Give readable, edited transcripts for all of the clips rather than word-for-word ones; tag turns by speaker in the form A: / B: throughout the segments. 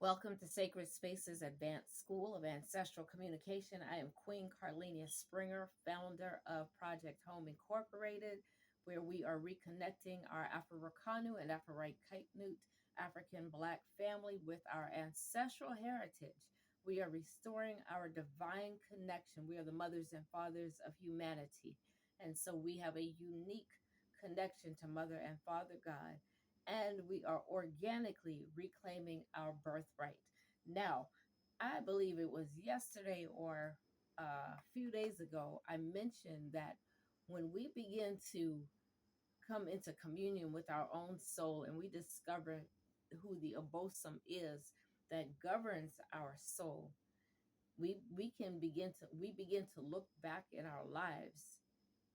A: Welcome to Sacred Spaces Advanced School of Ancestral Communication. I am Queen Carlenia Springer, founder of Project Home Incorporated, where we are reconnecting our Afro-Rakanu and Afro-Kite-Nut African Black family with our ancestral heritage. We are restoring our divine connection. We are the mothers and fathers of humanity. And so we have a unique connection to Mother and Father God, and we are organically reclaiming our birthright. Now, I believe it was yesterday or a few days ago, I mentioned that when we begin to come into communion with our own soul and we discover who the abosom is that governs our soul, we begin to look back in our lives,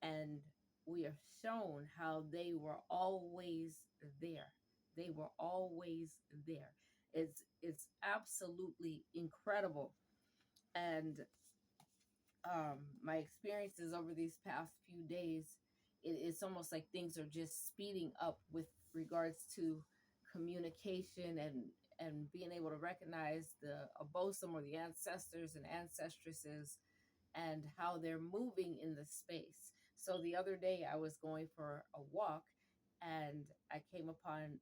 A: and we are shown how they were always there. They were always there. It's absolutely incredible. And my experiences over these past few days, it's almost like things are just speeding up with regards to communication and being able to recognize the abosom or the ancestors and ancestresses and how they're moving in the space. So the other day I was going for a walk and I came upon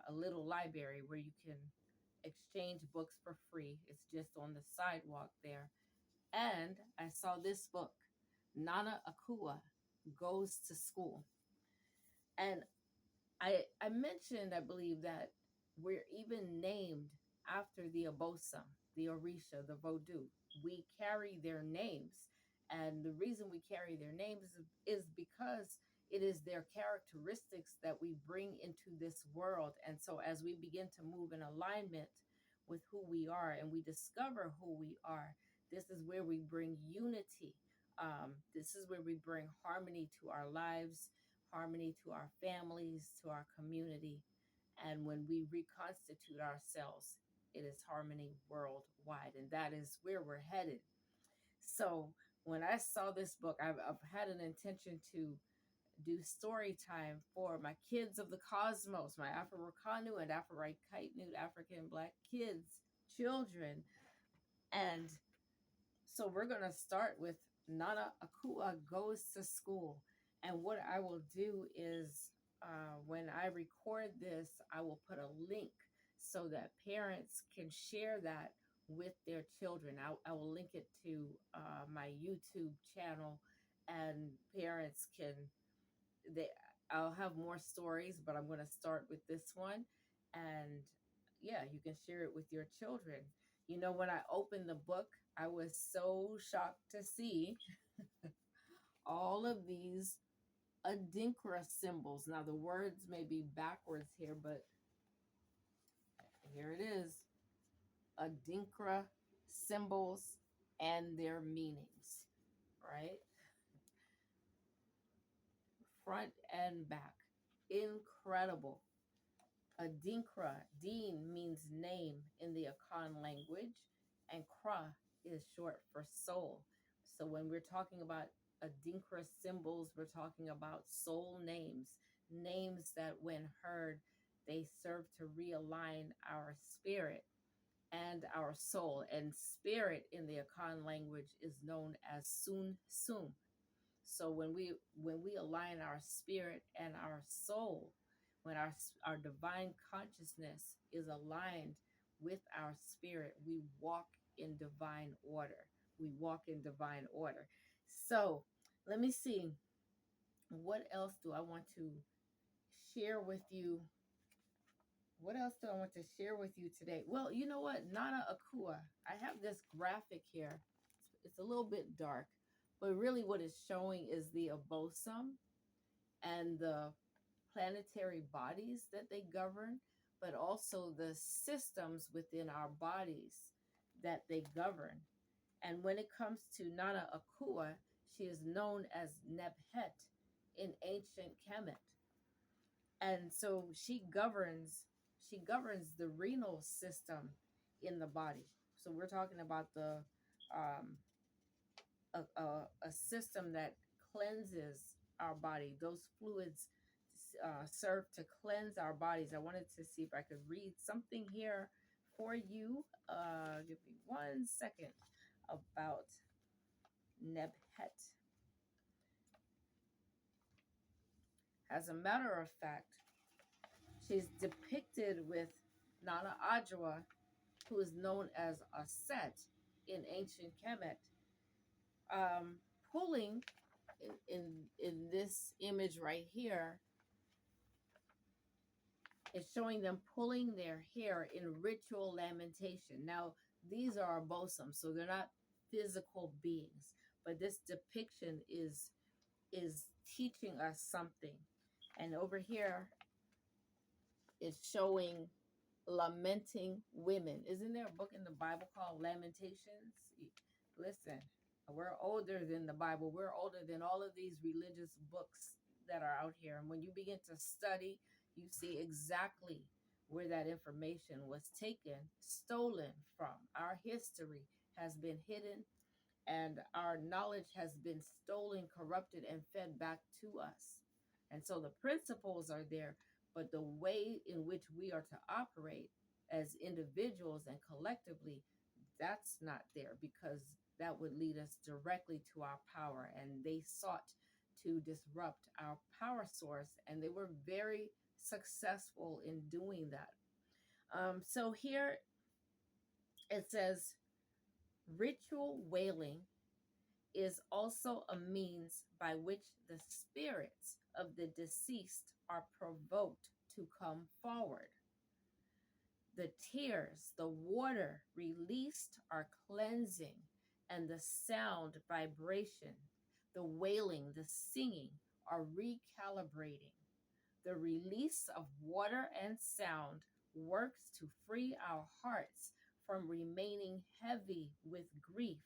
A: a little library where you can exchange books for free. It's just on the sidewalk there. And I saw this book, Nana Akua Goes to School. And I mentioned, I believe, that we're even named after the Abosa, the Orisha, the Vodou. We carry their names. And the reason we carry their names is because it is their characteristics that we bring into this world. And so as we begin to move in alignment with who we are and we discover who we are, this is where we bring unity. This is where we bring harmony to our lives, harmony to our families, to our community. And when we reconstitute ourselves, it is harmony worldwide. And that is where we're headed. So when I saw this book, I've had an intention to do story time for my kids of the cosmos, my Afro-Rakanu and Afro-Kite-Nut African Black kids, children. And so we're going to start with Nana Akua Goes to School. And what I will do is when I record this, I will put a link so that parents can share that with their children. I will link it to my YouTube channel, and parents can, they, I'll have more stories, but I'm going to start with this one. And yeah, you can share it with your children. You know, when I opened the book, I was so shocked to see all of these Adinkra symbols. Now, the words may be backwards here, but here it is. Adinkra symbols and their meanings, right? Front and back. Incredible. Adinkra, Deen means name in the Akan language, and Kra is short for soul. So when we're talking about Adinkra symbols, we're talking about soul names, names that when heard, they serve to realign our spirit and our soul. And spirit in the Akan language is known as Sun Sum. So when we align our spirit and our soul, when our divine consciousness is aligned with our spirit, we walk in divine order. We walk in divine order. So let me see. What else do I want to share with you? What else do I want to share with you today? Well, you know what? Nana Akua. I have this graphic here. It's a little bit dark, but really what it's showing is the abosom and the planetary bodies that they govern, but also the systems within our bodies that they govern. And when it comes to Nana Akua, she is known as Nebhet in ancient Kemet. And so she governs the renal system in the body. So we're talking about the um, a system that cleanses our body. Those fluids serve to cleanse our bodies. I wanted to see if I could read something here for you. Give me 1 second about Nebhet. As a matter of fact, she's depicted with Nana Adwa, who is known as Aset in ancient Kemet, um, pulling in this image right here. It's showing them pulling their hair in ritual lamentation. Now, these are bosom, so they're not physical beings, but this depiction is teaching us something. And over here, it's showing lamenting women. Isn't there a book in the Bible called Lamentations? Listen, we're older than the Bible. We're older than all of these religious books that are out here. And when you begin to study, you see exactly where that information was taken, stolen from. Our history has been hidden, and our knowledge has been stolen, corrupted, and fed back to us. And so the principles are there, but the way in which we are to operate as individuals and collectively, that's not there, because that would lead us directly to our power. And they sought to disrupt our power source, and they were very successful in doing that. So here it says, ritual wailing is also a means by which the spirits of the deceased are provoked to come forward. The tears, the water released are cleansing, and the sound vibration, the wailing, the singing are recalibrating. The release of water and sound works to free our hearts from remaining heavy with grief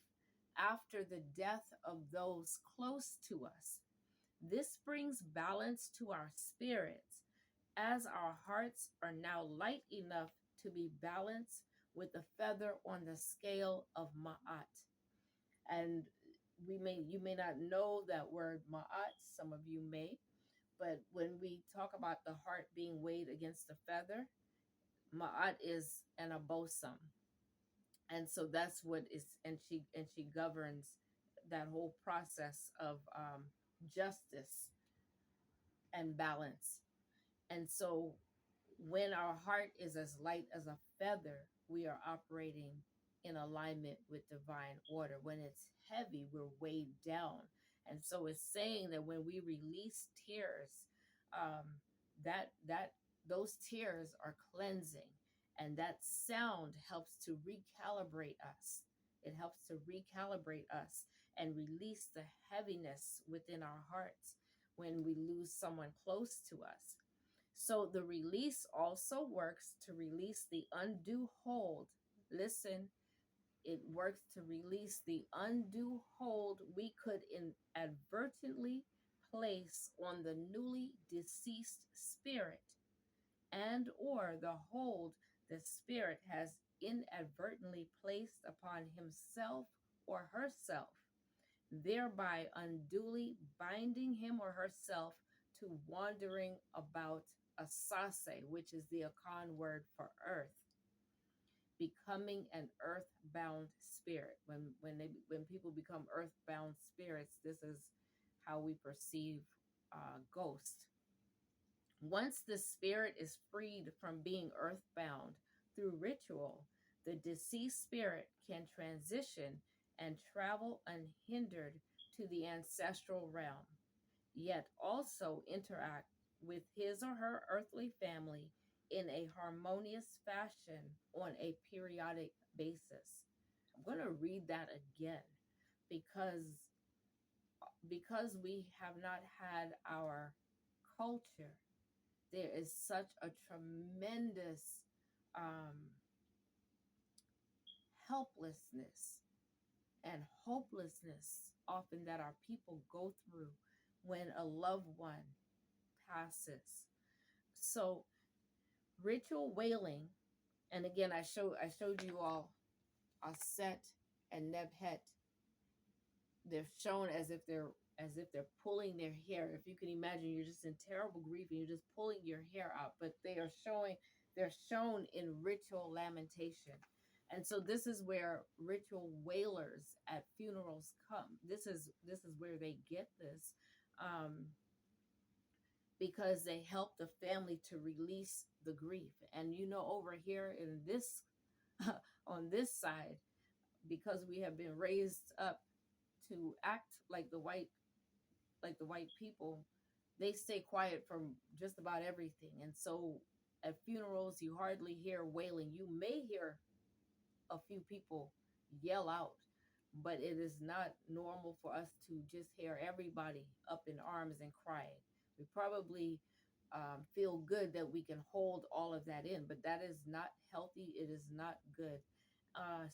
A: after the death of those close to us. This brings balance to our spirits, as our hearts are now light enough to be balanced with the feather on the scale of Ma'at. And you may not know that word Ma'at, some of you may, but when we talk about the heart being weighed against the feather, Ma'at is an abosom. And so that's what is, and she governs that whole process of justice and balance. And so when our heart is as light as a feather, we are operating in alignment with divine order. When it's heavy, we're weighed down. And so it's saying that when we release tears, um, that those tears are cleansing, and that sound helps to recalibrate us. It helps to recalibrate us and release the heaviness within our hearts when we lose someone close to us. So the release also works to release the undue hold. Listen, it works to release the undue hold we could inadvertently place on the newly deceased spirit, and or the hold the spirit has inadvertently placed upon himself or herself, thereby unduly binding him or herself to wandering about Asase, which is the Akan word for earth, becoming an earthbound spirit. When people become earthbound spirits, this is how we perceive ghosts. Once the spirit is freed from being earthbound through ritual, the deceased spirit can transition and travel unhindered to the ancestral realm, yet also interact with his or her earthly family in a harmonious fashion on a periodic basis. I'm going to read that again, because we have not had our culture. There is such a tremendous helplessness and hopelessness often that our people go through when a loved one passes. So ritual wailing, and again, I showed you all Aset and Nebhet. They're shown as if they're pulling their hair. If you can imagine, you're just in terrible grief and you're just pulling your hair out, but they are showing They're shown in ritual lamentation. And so this is where ritual wailers at funerals come. This is where they get this, um, because they help the family to release the grief. And over here in this on this side, because we have been raised up to act like the white people, they stay quiet from just about everything. And so at funerals, you hardly hear wailing. You may hear a few people yell out, but it is not normal for us to just hear everybody up in arms and crying. We probably feel good that we can hold all of that in, but that is not healthy. It is not good.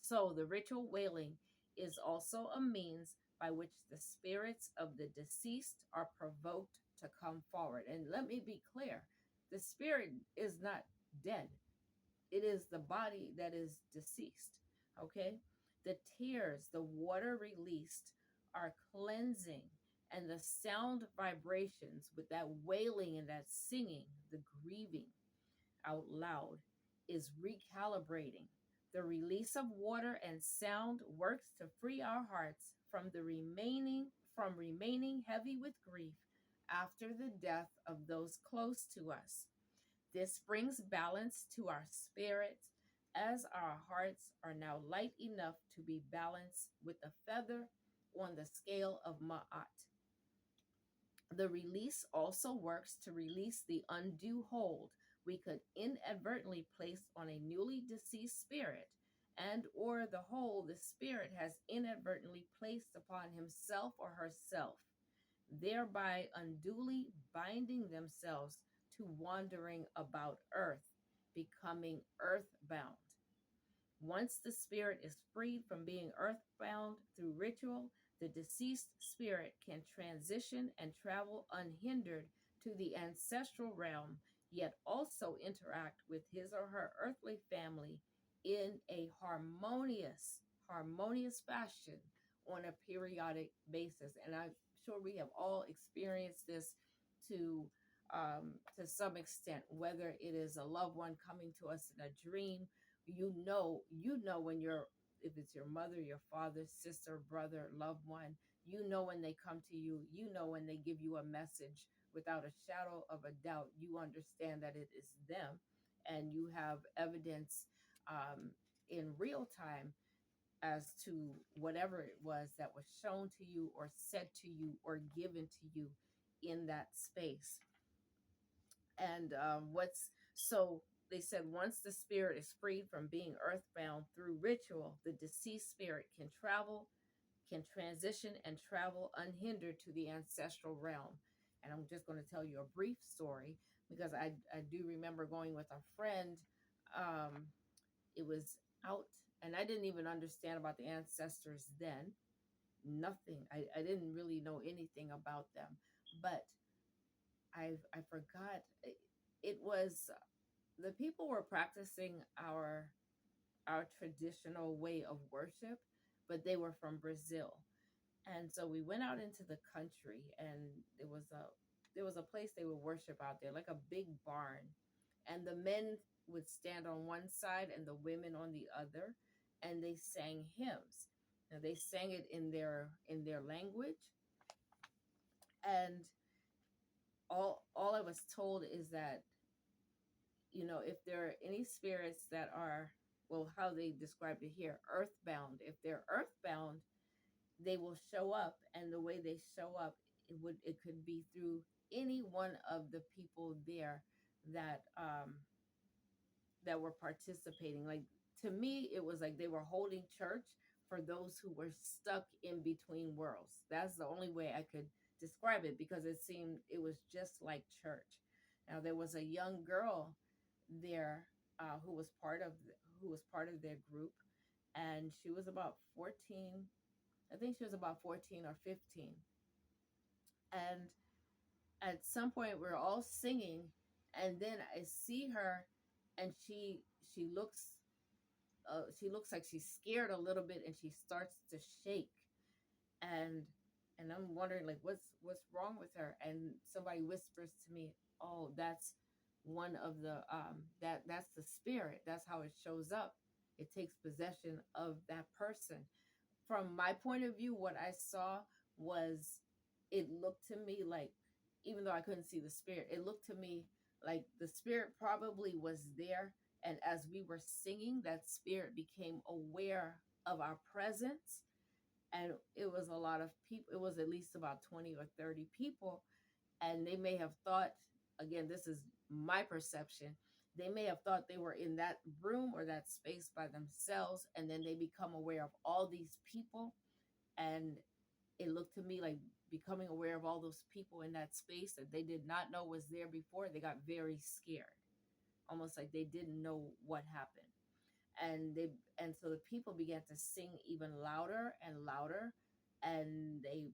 A: So the ritual wailing is also a means by which the spirits of the deceased are provoked to come forward. And let me be clear, the spirit is not dead, it is the body that is deceased. Okay? The tears, the water released, are cleansing, and the sound vibrations with that wailing and that singing, the grieving out loud, is recalibrating. The release of water and sound works to free our hearts from remaining heavy with grief after the death of those close to us. This brings balance to our spirits, as our hearts are now light enough to be balanced with a feather on the scale of Ma'at. The release also works to release the undue hold we could inadvertently place on a newly deceased spirit, and or the hold the spirit has inadvertently placed upon himself or herself, thereby unduly binding themselves to wandering about earth, becoming earthbound. Once the spirit is freed from being earthbound through ritual, the deceased spirit can transition and travel unhindered to the ancestral realm, yet also interact with his or her earthly family in a harmonious fashion on a periodic basis. And I'm sure we have all experienced this to to some extent, whether it is a loved one coming to us in a dream. You know when you're, if it's your mother, your father, sister, brother, loved one, when they come to you, when they give you a message, without a shadow of a doubt you understand that it is them, and you have evidence in real time as to whatever it was that was shown to you or said to you or given to you in that space. And what's so they said, once the spirit is freed from being earthbound through ritual, the deceased spirit can transition and travel unhindered to the ancestral realm. And I'm just going to tell you a brief story, because I do remember going with a friend. It was out, and I didn't even understand about the ancestors then. Nothing. I didn't really know anything about them, but I forgot. It was the people were practicing our traditional way of worship, but they were from Brazil. And so we went out into the country, and there was a place they would worship out there, like a big barn. And the men would stand on one side and the women on the other, and they sang hymns. Now they sang it in their language, and all I was told is that, if there are any spirits that are, well, how they described it here, earthbound, if they're earthbound, they will show up. And the way they show up, it could be through any one of the people there that that were participating. Like, to me, it was like they were holding church for those who were stuck in between worlds. That's the only way I could describe it, because it seemed it was just like church. Now there was a young girl there, who was part of their group, and she was about 14. I think she was about 14 or 15. And at some point we're all singing, and then I see her, and she looks like she's scared a little bit, and she starts to shake. And and I'm wondering, like, what's wrong with her. And somebody whispers to me, "Oh, that's one of the that's the spirit. That's how it shows up. It takes possession of that person. From my point of view, what I saw was, it looked to me like, even though I couldn't see the spirit, it looked to me like the spirit probably was there. And as we were singing, that spirit became aware of our presence. And it was a lot of people. It was at least about 20 or 30 people. And they may have thought, again, this is my perception, they may have thought they were in that room or that space by themselves. And then they become aware of all these people. And it looked to me like becoming aware of all those people in that space that they did not know was there before. They got very scared, almost like they didn't know what happened. And so the people began to sing even louder and louder, and they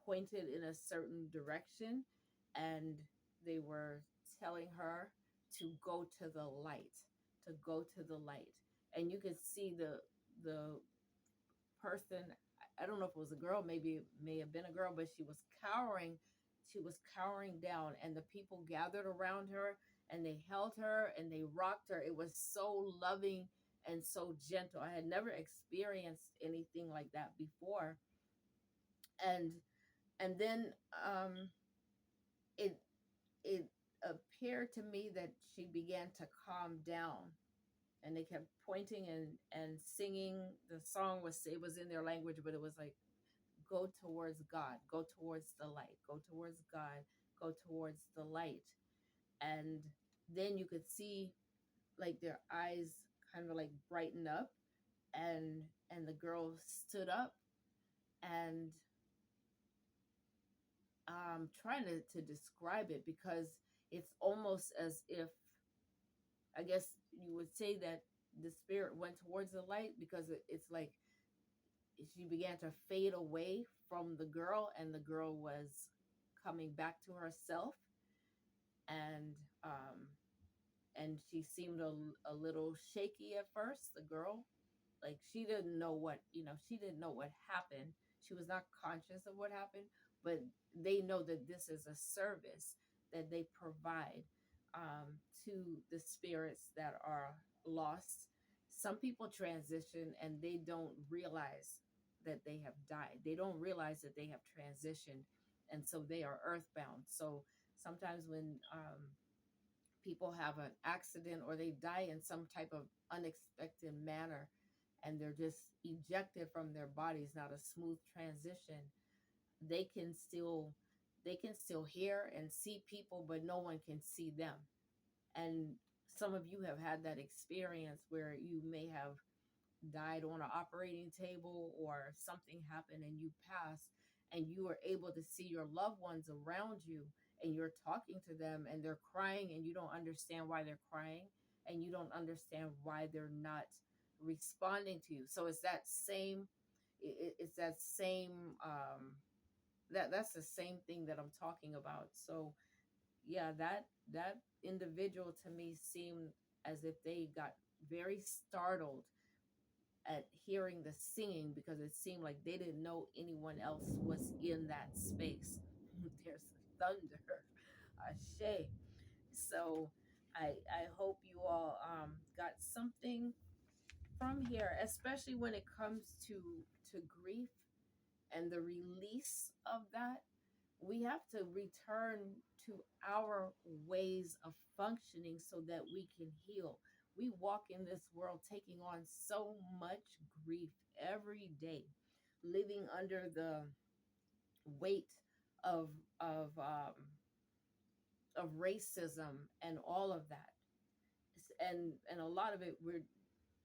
A: pointed in a certain direction, and they were telling her to go to the light, to go to the light. And you could see the person, I don't know if it was a girl, maybe it may have been a girl, but she was cowering. She was cowering down, and the people gathered around her, and they held her and they rocked her. It was so loving and so gentle. I had never experienced anything like that before. And then it it appeared to me that she began to calm down, and they kept pointing and singing. The song was, it was in their language, but it was like, go towards God, go towards the light, go towards God, go towards the light. And then you could see like their eyes kind of like brighten up, and the girl stood up, and I'm trying to describe it, because it's almost as if, I guess you would say that the spirit went towards the light, because it's like she began to fade away from the girl, and the girl was coming back to herself. And she seemed a little shaky at first, the girl. Like she didn't know what, she didn't know what happened. She was not conscious of what happened, but they know that this is a service that they provide to the spirits that are lost. Some people transition and they don't realize that they have died. They don't realize that they have transitioned, and so they are earthbound. So sometimes when people have an accident or they die in some type of unexpected manner, and they're just ejected from their bodies, not a smooth transition, they can still hear and see people, but no one can see them. And some of you have had that experience where you may have died on an operating table, or something happened and you passed, and you are able to see your loved ones around you, and you're talking to them and they're crying, and you don't understand why they're crying, and you don't understand why they're not responding to you. So it's that same, it's that same that's the same thing that I'm talking about. So yeah, that individual to me seemed as if they got very startled at hearing the singing, because it seemed like they didn't know anyone else was in that space. There's thunder, ashe. So I hope you all got something from here, especially when it comes to grief and the release of that. We have to return to our ways of functioning so that we can heal. We walk in this world taking on so much grief every day, living under the weight of of um, of racism and all of that. And a lot of it, we're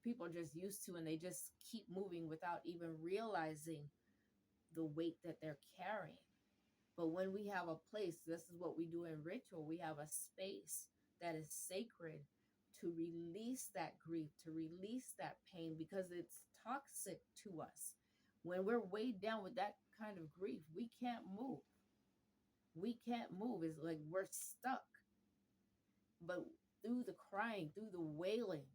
A: people are just used to, and they just keep moving without even realizing the weight that they're carrying. But when we have a place, this is what we do in ritual, we have a space that is sacred to release that grief, to release that pain, because it's toxic to us. When we're weighed down with that kind of grief, we can't move. We can't move. It's like we're stuck. But through the crying, through the wailing,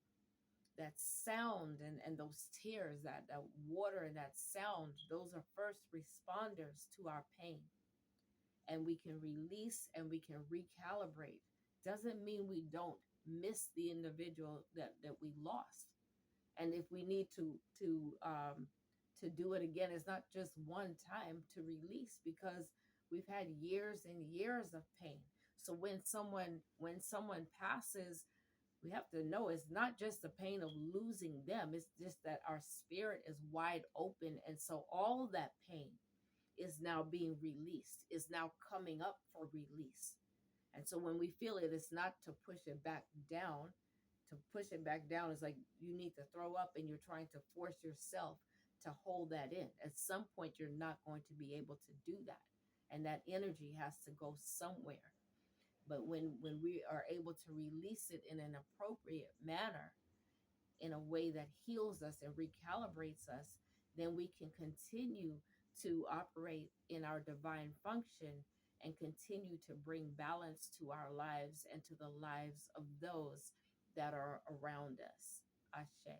A: that sound and those tears, that water and that sound, those are first responders to our pain. And we can release and we can recalibrate doesn't mean we don't miss the individual that we lost. And if we need to do it again, it's not just one time to release, because we've had years and years of pain. So when someone passes, we have to know it's not just the pain of losing them, it's just that our spirit is wide open, and so all that pain is now being released, is now coming up for release. And so when we feel it, it's not to push it back down. To push it back down is like you need to throw up and you're trying to force yourself to hold that in. At some point, you're not going to be able to do that. And that energy has to go somewhere. But when we are able to release it in an appropriate manner, in a way that heals us and recalibrates us, then we can continue to operate in our divine function and continue to bring balance to our lives and to the lives of those that are around us. Ashe.